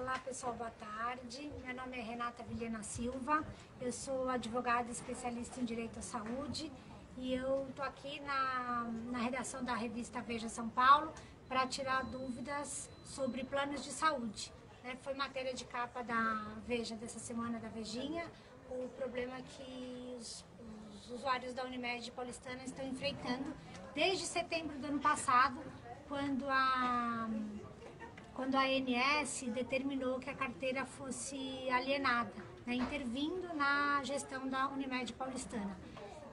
Olá pessoal, boa tarde. Meu nome é Renata Vilhena Silva, eu sou advogada especialista em Direito à Saúde e eu estou aqui na redação da revista Veja São Paulo para tirar dúvidas sobre planos de saúde. Foi matéria de capa da Veja dessa semana, da Vejinha, o problema que os usuários da Unimed Paulistana estão enfrentando desde setembro do ano passado, quando a ANS determinou que a carteira fosse alienada, intervindo na gestão da Unimed Paulistana.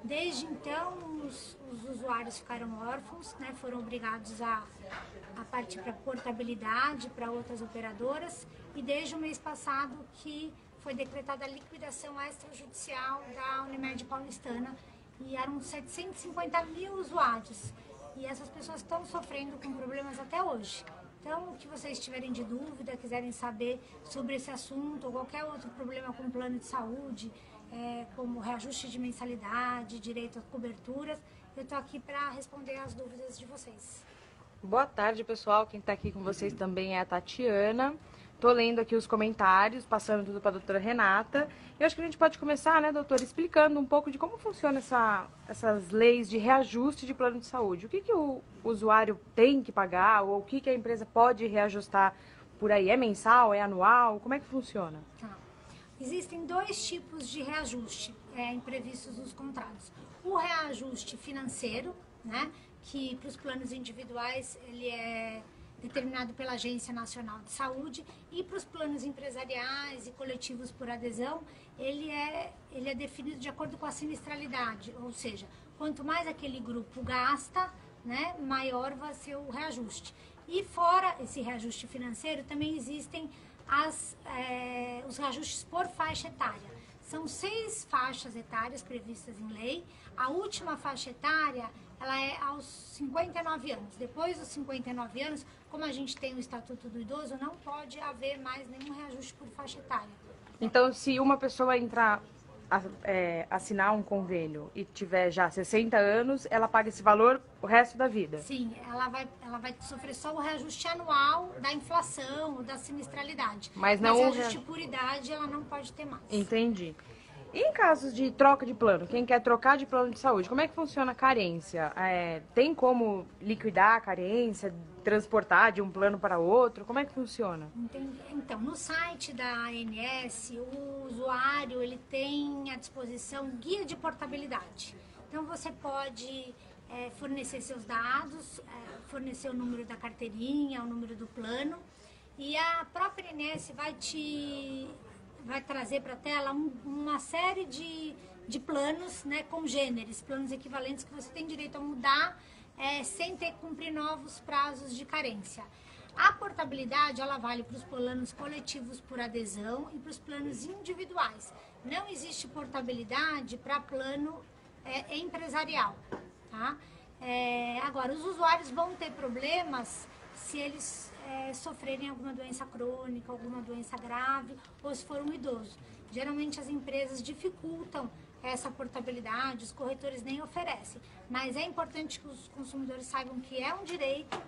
Desde então, os usuários ficaram órfãos, foram obrigados a partir para portabilidade para outras operadoras, e desde o mês passado que foi decretada a liquidação extrajudicial da Unimed Paulistana, e eram 750 mil usuários, e essas pessoas estão sofrendo com problemas até hoje. Então, o que vocês tiverem de dúvida, quiserem saber sobre esse assunto ou qualquer outro problema com o plano de saúde, como reajuste de mensalidade, direito a coberturas, eu estou aqui para responder as dúvidas de vocês. Boa tarde, pessoal. Quem está aqui com vocês também é a Tatiana. Estou lendo aqui os comentários, passando tudo para a doutora Renata. Eu acho que a gente pode começar, né, doutora, explicando um pouco de como funciona essas leis de reajuste de plano de saúde. O que o usuário tem que pagar, ou o que a empresa pode reajustar por aí? É mensal, é anual? Como é que funciona? Existem dois tipos de reajuste previstos nos contratos. O reajuste financeiro, que para os planos individuais ele é determinado pela Agência Nacional de Saúde, e para os planos empresariais e coletivos por adesão, ele é definido de acordo com a sinistralidade, ou seja, quanto mais aquele grupo gasta, maior vai ser o reajuste. E fora esse reajuste financeiro, também existem os reajustes por faixa etária. São 6 faixas etárias previstas em lei. A última faixa etária, ela é aos 59 anos. Depois dos 59 anos, como a gente tem o Estatuto do Idoso, não pode haver mais nenhum reajuste por faixa etária. Então, se uma pessoa entrar, assinar um convênio e tiver já 60 anos, ela paga esse valor o resto da vida? Sim, ela vai sofrer só o reajuste anual da inflação ou da sinistralidade. Mas não o reajuste por idade, ela não pode ter mais. Entendi. E em casos de troca de plano, quem quer trocar de plano de saúde, como é que funciona a carência? Tem como liquidar a carência, transportar de um plano para outro? Como é que funciona? Entendi. Então, no site da ANS, o usuário ele tem à disposição guia de portabilidade. Então, você pode fornecer seus dados, fornecer o número da carteirinha, o número do plano, e a própria ANS vai trazer para a tela uma série de planos, congêneres, planos equivalentes que você tem direito a mudar sem ter que cumprir novos prazos de carência. A portabilidade, ela vale para os planos coletivos por adesão e para os planos individuais. Não existe portabilidade para plano empresarial, tá? Agora, os usuários vão ter problemas se eles sofrerem alguma doença crônica, alguma doença grave, ou se for um idoso. Geralmente as empresas dificultam essa portabilidade, os corretores nem oferecem, mas é importante que os consumidores saibam que é um direito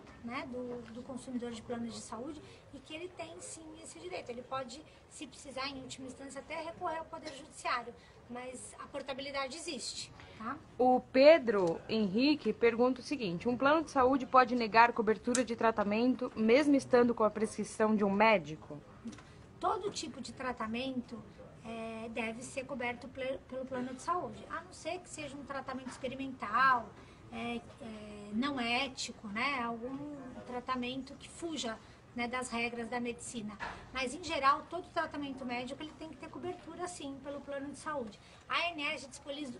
do consumidor de planos de saúde, e que ele tem sim esse direito. Ele pode, se precisar, em última instância, até recorrer ao Poder Judiciário, mas a portabilidade existe. Tá? O Pedro Henrique pergunta o seguinte: um plano de saúde pode negar cobertura de tratamento mesmo estando com a prescrição de um médico? Todo tipo de tratamento deve ser coberto pelo plano de saúde, a não ser que seja um tratamento experimental, não ético, algum tratamento que fuja das regras da medicina. Mas, em geral, todo tratamento médico ele tem que ter cobertura, sim, pelo plano de saúde. A ANS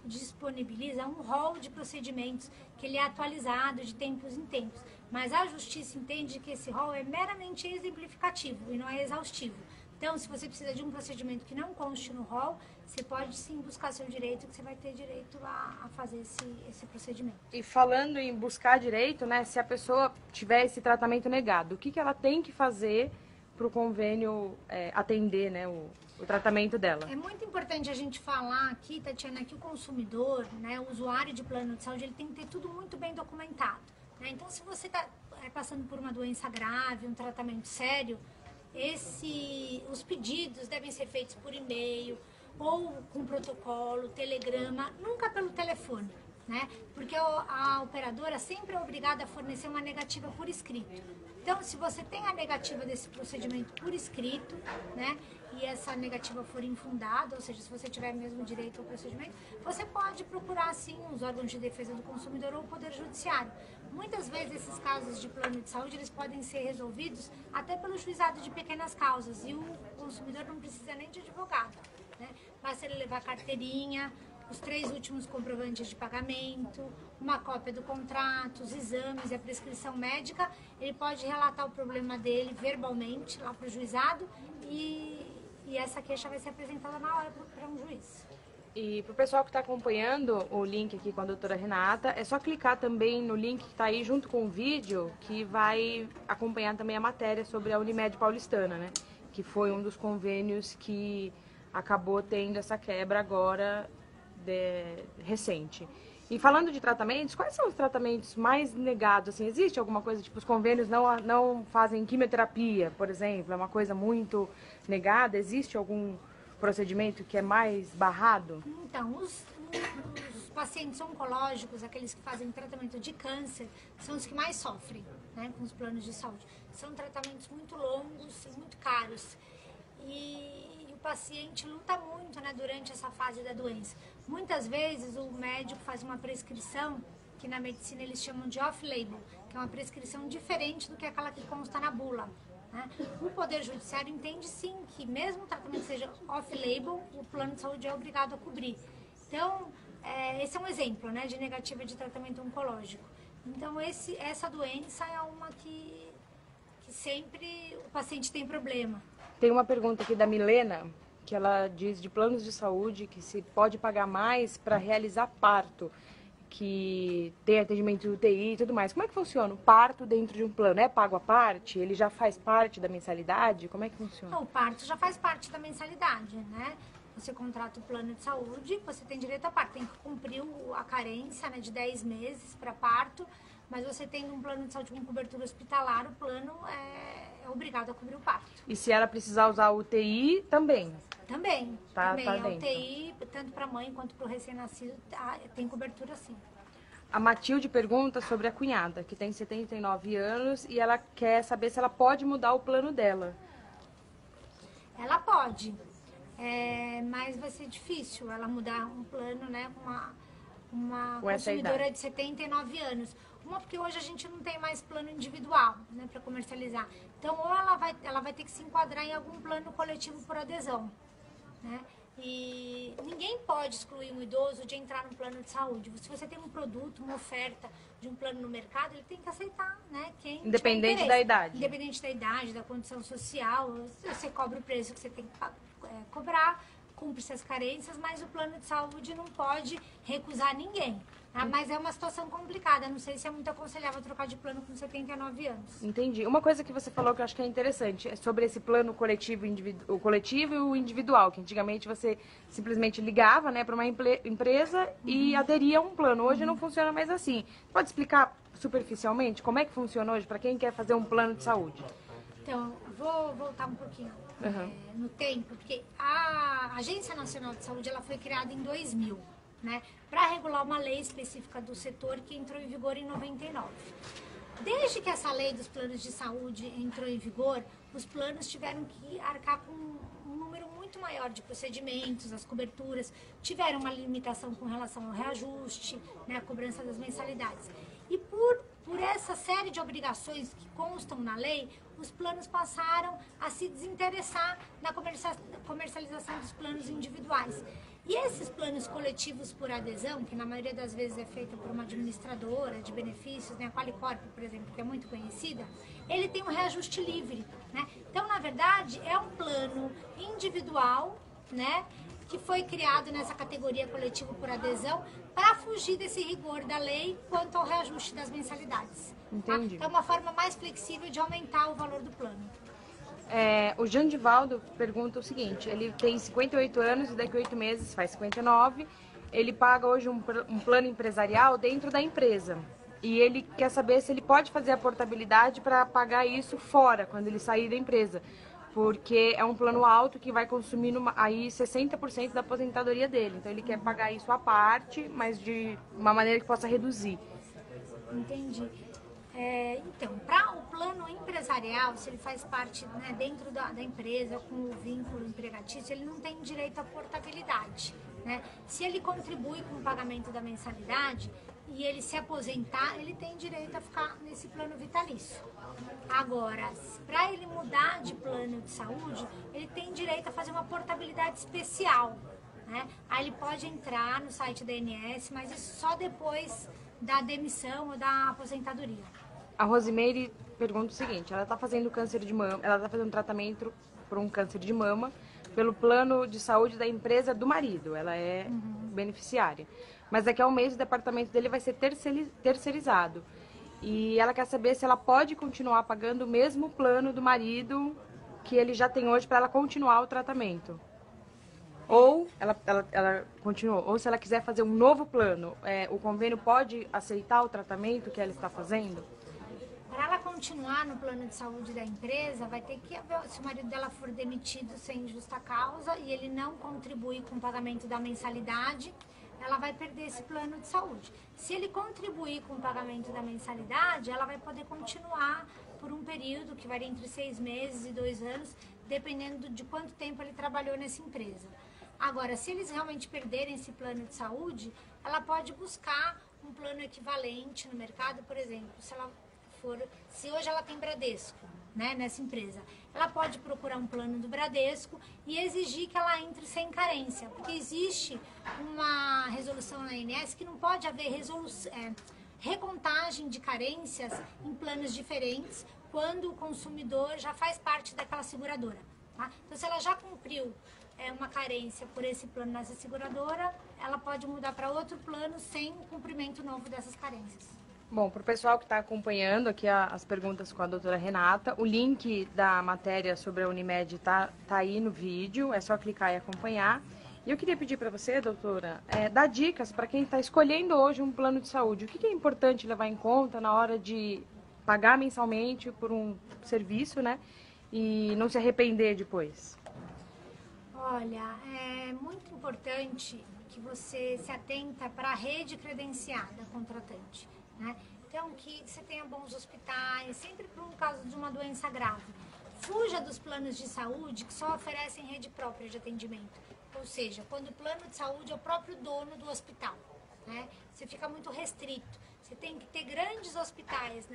disponibiliza um rol de procedimentos que ele é atualizado de tempos em tempos, mas a Justiça entende que esse rol é meramente exemplificativo e não é exaustivo. Então, se você precisa de um procedimento que não conste no rol, você pode sim buscar seu direito, que você vai ter direito a fazer esse procedimento. E falando em buscar direito, se a pessoa tiver esse tratamento negado, o que ela tem que fazer para o convênio atender o tratamento dela? É muito importante a gente falar aqui, Tatiana, que o consumidor, o usuário de plano de saúde, ele tem que ter tudo muito bem documentado. Então, se você está passando por uma doença grave, um tratamento sério, os pedidos devem ser feitos por e-mail ou com protocolo, telegrama, nunca pelo telefone, né? Porque a operadora sempre é obrigada a fornecer uma negativa por escrito. Então, se você tem a negativa desse procedimento por escrito, né, e essa negativa for infundada, ou seja, se você tiver mesmo direito ao procedimento, você pode procurar, sim, os órgãos de defesa do consumidor ou o Poder Judiciário. Muitas vezes, esses casos de plano de saúde, eles podem ser resolvidos até pelo juizado de pequenas causas, e o consumidor não precisa nem de advogado, né? Basta ele levar a carteirinha, os 3 últimos comprovantes de pagamento, uma cópia do contrato, os exames e a prescrição médica. Ele pode relatar o problema dele verbalmente lá para o juizado e essa queixa vai ser apresentada na hora para um juiz. E para o pessoal que está acompanhando o link aqui com a doutora Renata, é só clicar também no link que está aí junto com o vídeo, que vai acompanhar também a matéria sobre a Unimed Paulistana, né? Que foi um dos convênios que acabou tendo essa quebra agora recente. E falando de tratamentos, quais são os tratamentos mais negados? Assim, existe alguma coisa, tipo, os convênios não fazem quimioterapia, por exemplo, é uma coisa muito negada? Existe algum procedimento que é mais barrado? Então, os pacientes oncológicos, aqueles que fazem tratamento de câncer, são os que mais sofrem, né, com os planos de saúde. São tratamentos muito longos e muito caros. E o paciente luta muito, né, durante essa fase da doença. Muitas vezes o médico faz uma prescrição que na medicina eles chamam de off-label, que é uma prescrição diferente do que aquela que consta na bula, né? O Poder Judiciário entende sim que mesmo o tratamento seja off-label, o plano de saúde é obrigado a cobrir. Então, esse é um exemplo, né, de negativa de tratamento oncológico. Então, essa doença é uma que sempre o paciente tem problema. Tem uma pergunta aqui da Milena, que ela diz de planos de saúde que se pode pagar mais para realizar parto, que tem atendimento UTI e tudo mais. Como é que funciona o parto dentro de um plano? É pago à parte? Ele já faz parte da mensalidade? Como é que funciona? Não, o parto já faz parte da mensalidade, né? Você contrata o plano de saúde, você tem direito a parto. Tem que cumprir a carência, né, de 10 meses para parto, mas você tem um plano de saúde com cobertura hospitalar, o plano é obrigado a cobrir o parto. E se ela precisar usar o UTI, também? Também. Tá também. Tá a dentro. UTI, tanto para a mãe quanto para o recém-nascido, tem cobertura sim. A Matilde pergunta sobre a cunhada, que tem 79 anos, e ela quer saber se ela pode mudar o plano dela. Ela pode, mas vai ser difícil ela mudar um plano, né, com uma consumidora de 79 anos. Uma, porque hoje a gente não tem mais plano individual, né, para comercializar. Então, ou ela vai ter que se enquadrar em algum plano coletivo por adesão, né? E ninguém pode excluir um idoso de entrar num plano de saúde. Se você tem um produto, uma oferta de um plano no mercado, ele tem que aceitar, né? Quem independente da idade. Independente da idade, da condição social, você cobra o preço que você tem que cobrar, cumpre-se as carências, mas o plano de saúde não pode recusar ninguém. Tá? Mas é uma situação complicada, não sei se é muito aconselhável trocar de plano com 79 anos. Entendi. Uma coisa que você falou que eu acho que é interessante é sobre esse plano coletivo, o coletivo e o individual, que antigamente você simplesmente ligava, né, para uma empresa e aderia a um plano. Hoje não funciona mais assim. Pode explicar superficialmente como é que funciona hoje para quem quer fazer um plano de saúde? Então, vou voltar um pouquinho no tempo, porque a Agência Nacional de Saúde ela foi criada em 2000. Né, para regular uma lei específica do setor que entrou em vigor em 99. Desde que essa lei dos planos de saúde entrou em vigor, os planos tiveram que arcar com um número muito maior de procedimentos, as coberturas, tiveram uma limitação com relação ao reajuste, né, a cobrança das mensalidades. E por essa série de obrigações que constam na lei, os planos passaram a se desinteressar na comercialização dos planos individuais. E esses planos coletivos por adesão, que na maioria das vezes é feito por uma administradora de benefícios, né, a Qualicorp, por exemplo, que é muito conhecida, ele tem um reajuste livre, né? Então, na verdade, é um plano individual, né, que foi criado nessa categoria coletivo por adesão para fugir desse rigor da lei quanto ao reajuste das mensalidades. Entendi. Tá? É uma forma mais flexível de aumentar o valor do plano. O Jandivaldo pergunta o seguinte, ele tem 58 anos e daqui a 8 meses faz 59, ele paga hoje um plano empresarial dentro da empresa e ele quer saber se ele pode fazer a portabilidade para pagar isso fora, quando ele sair da empresa. porque é um plano alto que vai consumir aí 60% da aposentadoria dele. Então ele quer pagar isso à parte, mas de uma maneira que possa reduzir. Entendi. Então, para o plano empresarial, se ele faz parte, né, dentro da empresa com o vínculo empregatício, ele não tem direito à portabilidade, né? Se ele contribui com o pagamento da mensalidade e ele se aposentar, ele tem direito a ficar nesse plano vitalício. Agora, para ele mudar de plano de saúde, ele tem direito a fazer uma portabilidade especial, né? Aí ele pode entrar no site da ANS, mas isso só depois da demissão ou da aposentadoria. A Rosimeire pergunta o seguinte, ela está fazendo câncer de mama, ela está fazendo tratamento por um câncer de mama pelo plano de saúde da empresa do marido, ela é beneficiária. Mas daqui a um mês o departamento dele vai ser terceirizado. E ela quer saber se ela pode continuar pagando o mesmo plano do marido que ele já tem hoje para ela continuar o tratamento. Ou ela continuou, ou se ela quiser fazer um novo plano, o convênio pode aceitar o tratamento que ela está fazendo? Para ela continuar no plano de saúde da empresa, vai ter que, se o marido dela for demitido sem justa causa e ele não contribuir com o pagamento da mensalidade, ela vai perder esse plano de saúde. Se ele contribuir com o pagamento da mensalidade, ela vai poder continuar por um período que varia entre 6 meses e 2 anos, dependendo de quanto tempo ele trabalhou nessa empresa. Agora, se eles realmente perderem esse plano de saúde, ela pode buscar um plano equivalente no mercado, por exemplo, se hoje ela tem Bradesco, né, nessa empresa, ela pode procurar um plano do Bradesco e exigir que ela entre sem carência, porque existe uma resolução na ANS que não pode haver recontagem de carências em planos diferentes quando o consumidor já faz parte daquela seguradora. Tá? Então, se ela já cumpriu uma carência por esse plano nessa seguradora, ela pode mudar para outro plano sem cumprimento novo dessas carências. Bom, para o pessoal que está acompanhando aqui as perguntas com a doutora Renata, o link da matéria sobre a Unimed tá aí no vídeo, é só clicar e acompanhar. E eu queria pedir para você, doutora, dar dicas para quem está escolhendo hoje um plano de saúde. O que é importante levar em conta na hora de pagar mensalmente por um serviço, né? E não se arrepender depois? Olha, é muito importante que você se atenta para a rede credenciada contratante, né? Então, que você tenha bons hospitais, sempre por um caso de uma doença grave. Fuja dos planos de saúde que só oferecem rede própria de atendimento. Ou seja, quando o plano de saúde é o próprio dono do hospital, né? Você fica muito restrito. Você tem que ter grandes hospitais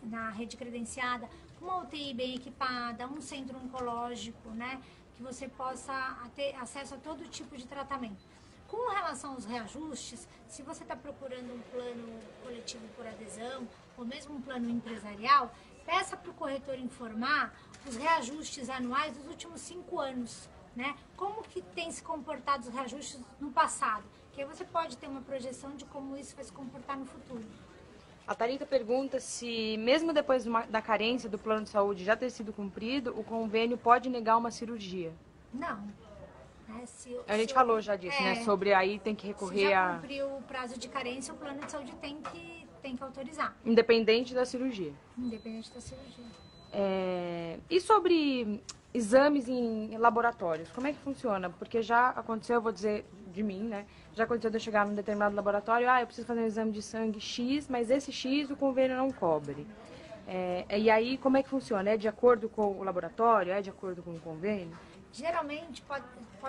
na rede credenciada, uma UTI bem equipada, um centro oncológico, né? Que você possa ter acesso a todo tipo de tratamento. Com relação aos reajustes, se você está procurando um plano coletivo por adesão ou mesmo um plano empresarial, peça para o corretor informar os reajustes anuais dos últimos 5 anos, né? Como que tem se comportado os reajustes no passado, que aí você pode ter uma projeção de como isso vai se comportar no futuro. A Thalita pergunta se, mesmo depois da carência do plano de saúde já ter sido cumprido, o convênio pode negar uma cirurgia. Não. A gente falou já disso, né? Sobre aí tem que recorrer se já cumpriu o prazo de carência, o plano de saúde tem que autorizar. Independente da cirurgia. Independente da cirurgia. E sobre exames em laboratórios, como é que funciona? Porque já aconteceu, eu vou dizer de mim, né? Já aconteceu de eu chegar num determinado laboratório, eu preciso fazer um exame de sangue X, mas esse X o convênio não cobre. E aí, como é que funciona? É de acordo com o laboratório? É de acordo com o convênio? Geralmente,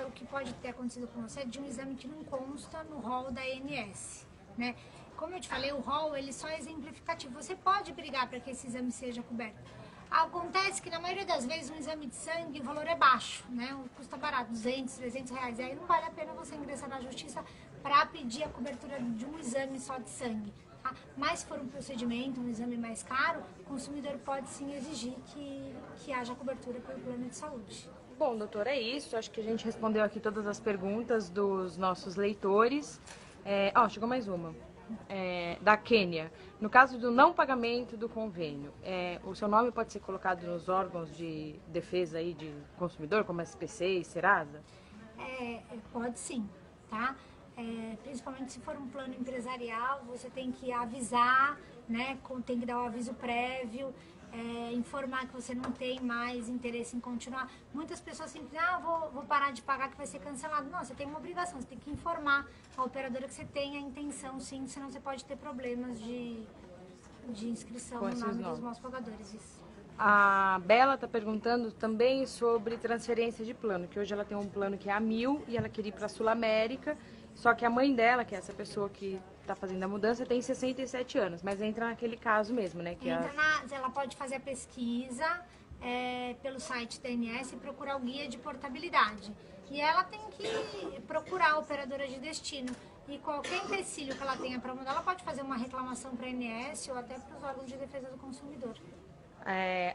o que pode ter acontecido com você é de um exame que não consta no rol da ANS, né? Como eu te falei, o rol ele só é exemplificativo. Você pode brigar para que esse exame seja coberto. Acontece que na maioria das vezes um exame de sangue o valor é baixo, né? Custa barato, 200, 300 reais. E aí não vale a pena você ingressar na justiça para pedir a cobertura de um exame só de sangue. Tá? Mas se for um procedimento, um exame mais caro, o consumidor pode sim exigir que haja cobertura pelo plano de saúde. Bom, doutor, é isso. Acho que a gente respondeu aqui todas as perguntas dos nossos leitores. Chegou mais uma. Da Quênia. No caso do não pagamento do convênio, o seu nome pode ser colocado nos órgãos de defesa aí de consumidor, como SPC e Serasa? Pode sim, tá? Principalmente se for um plano empresarial, você tem que avisar, né? Tem que dar um aviso prévio. informar que você não tem mais interesse em continuar. Muitas pessoas sempre dizem, vou parar de pagar que vai ser cancelado. Não, você tem uma obrigação, você tem que informar a operadora que você tem a intenção, sim, senão você pode ter problemas de inscrição no nome dos maus pagadores. Isso. A Bela está perguntando também sobre transferência de plano, que hoje ela tem um plano que é a 1.000 e ela queria ir para a Sul América, só que a mãe dela, que é essa pessoa que está fazendo a mudança, tem 67 anos, mas entra naquele caso mesmo, né? Que ela pode fazer a pesquisa pelo site da ANS e procurar o guia de portabilidade. E ela tem que procurar a operadora de destino. E qualquer empecilho que ela tenha para mudar, ela pode fazer uma reclamação para a ANS ou até para os órgãos de defesa do consumidor.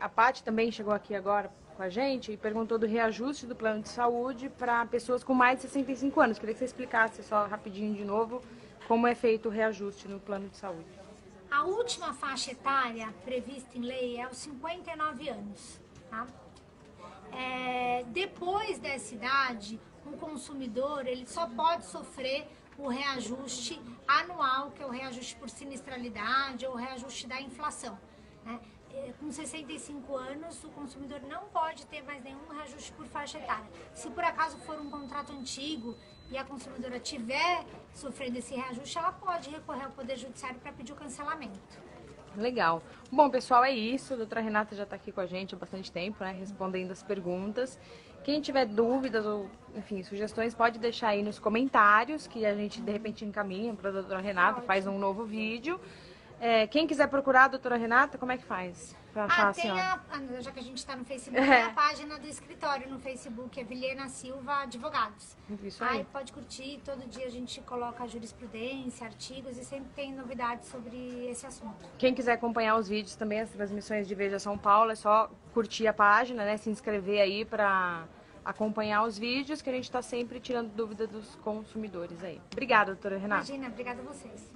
A Paty também chegou aqui agora com a gente e perguntou do reajuste do plano de saúde para pessoas com mais de 65 anos. Queria que você explicasse só rapidinho de novo como é feito o reajuste no plano de saúde. A última faixa etária prevista em lei é os 59 anos. Tá? Depois dessa idade, o consumidor ele só pode sofrer o reajuste anual, que é o reajuste por sinistralidade ou o reajuste da inflação. Né? Com 65 anos, o consumidor não pode ter mais nenhum reajuste por faixa etária. Se por acaso for um contrato antigo e a consumidora tiver sofrendo esse reajuste, ela pode recorrer ao Poder Judiciário para pedir o cancelamento. Legal. Bom, pessoal, é isso. A doutora Renata já está aqui com a gente há bastante tempo, né, respondendo as perguntas. Quem tiver dúvidas ou, enfim, sugestões, pode deixar aí nos comentários, que a gente, de repente, encaminha para a doutora Renata, faz um novo vídeo. Quem quiser procurar a doutora Renata, como é que faz? Já que a gente está no Facebook, tem a página do escritório no Facebook, é Vilhena Silva Advogados. Isso aí. Pode curtir, todo dia a gente coloca jurisprudência, artigos e sempre tem novidades sobre esse assunto. Quem quiser acompanhar os vídeos também, as transmissões de Veja São Paulo, é só curtir a página, né? Se inscrever aí para acompanhar os vídeos, que a gente está sempre tirando dúvida dos consumidores aí. Obrigada, doutora Renata. Imagina, obrigada a vocês.